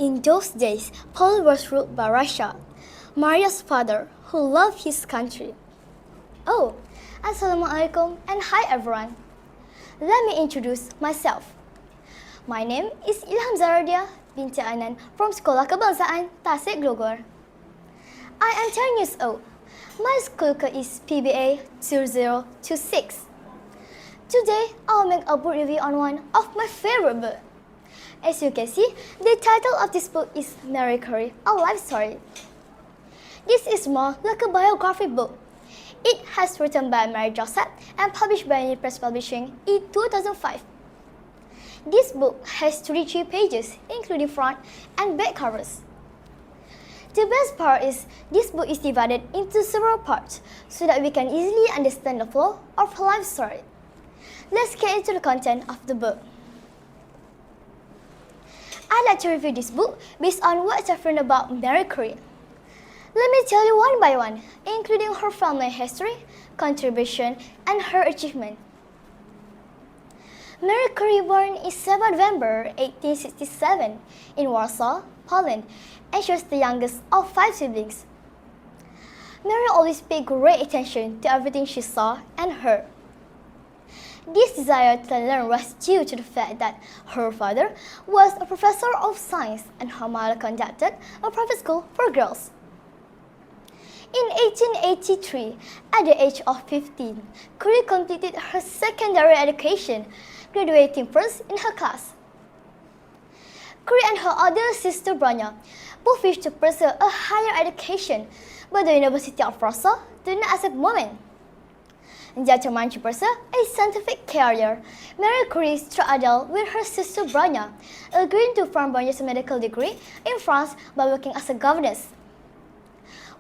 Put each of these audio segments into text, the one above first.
In those days, Poland was ruled by Russia, Maria's father, who loved his country. Oh, Assalamualaikum and hi everyone. Let me introduce myself. My name is Ilham Zara Dhia, Binti Adnan from Sekolah Kebangsaan Tasik Glogor. I am 10 years old. My school code is PBA 2026. Today, I'll make a book review on one of my favorite books. As you can see, the title of this book is Kategori, a life story. This is more like a biography book. It has written by Mary Joseph and published by New Press Publishing in 2005. This book has 33 pages, including front and back covers. The best part is this book is divided into several parts so that we can easily understand the flow of her life story. Let's get into the content of the book. I'd like to review this book based on what I've learned about Kategori. Let me tell you one by one, including her family history, contribution, and her achievement. Kategori born in 7 November 1867 in Warsaw, Poland, and she was the youngest of 5 siblings. Mary always paid great attention to everything she saw and heard. This desire to learn was due to the fact that her father was a professor of science and her mother conducted a private school for girls. In 1883, at the age of 15, Kategori completed her secondary education, graduating first in her class. Kategori and her older sister Branya both wished to pursue a higher education, but the University of Warsaw did not accept women. Determined to pursue a scientific career, Kategori struggled with her sister Branya, agreeing to fund Branya's medical degree in France by working as a governess.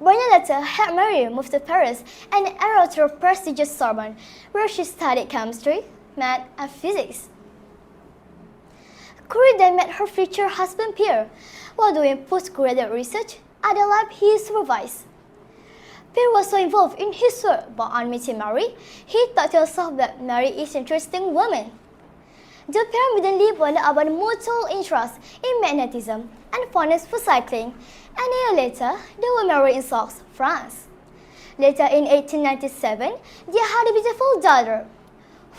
Branya later had Mary move to Paris and enrolled to a prestigious Sorbonne, where she studied chemistry, math, and physics. Kategori then met her future husband Pierre while doing postgraduate research at the lab he supervised. Pierre was so involved in his work, but on meeting Mary, he thought to himself that Mary is an interesting woman. The pair immediately bonded about mutual interest in magnetism and fondness for cycling, and a year later, they were married in Sceaux, France. Later in 1897, they had a beautiful daughter,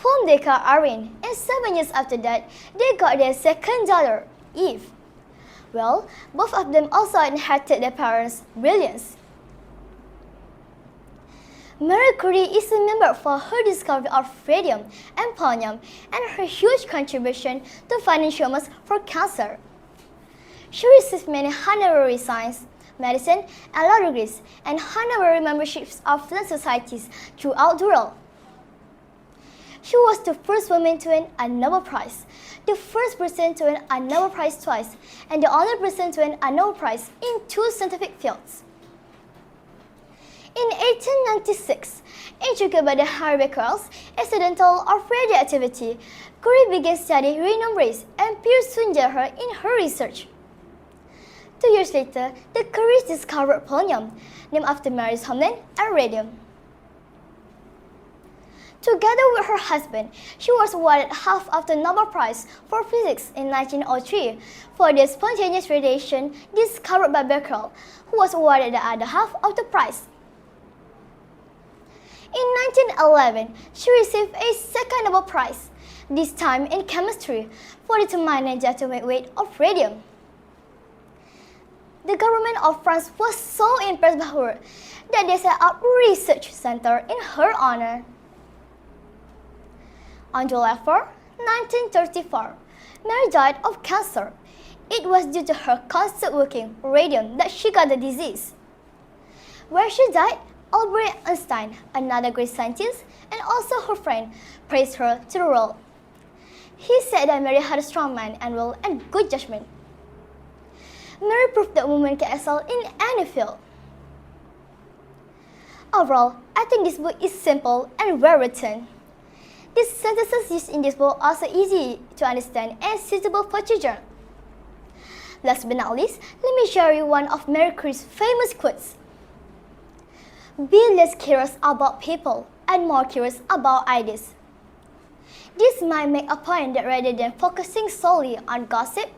whom they called Irene, and 7 years after that, they got their second daughter, Eve. Well, both of them also inherited their parents' brilliance. Kategori is remembered for her discovery of radium and polonium and her huge contribution to finding cures for cancer. She received many honorary science, medicine, and law degrees, and honorary memberships of learned societies throughout the world. She was the first woman to win a Nobel Prize, the first person to win a Nobel Prize twice, and the only person to win a Nobel Prize in 2 scientific fields. In 1896, intrigued by the high records accidental of radioactivity, Kategori began studying radium rays, and Pierre soon joined her in her research. 2 years later, the Kategoris discovered polonium, named after Mary's homeland, and radium. Together with her husband, she was awarded half of the Nobel Prize for Physics in 1903 for the spontaneous radiation discovered by Becquerel, who was awarded the other half of the prize. In 1911, she received a second Nobel Prize, this time in chemistry, for determining the atomic weight of radium. The government of France was so impressed by her that they set up a research center in her honor. On July 4, 1934, Mary died of cancer. It was due to her constant working with radium that she got the disease. Where she died, Albert Einstein, another great scientist, and also her friend, praised her to the world. He said that Mary had a strong mind and will and good judgment. Mary proved that women can excel in any field. Overall, I think this book is simple and well written. The sentences used in this book are so easy to understand and suitable for children. Last but not least, let me share you one of Kategori's famous quotes. Be less curious about people and more curious about ideas. This might make a point that rather than focusing solely on gossip,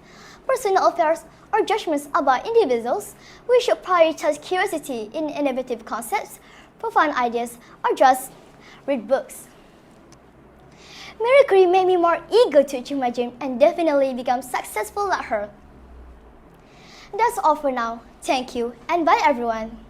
personal affairs, or judgments about individuals, we should prioritize curiosity in innovative concepts, profound ideas, or just read books. Marie Curie made me more eager to achieve my dream and definitely become successful like her. That's all for now. Thank you and bye everyone.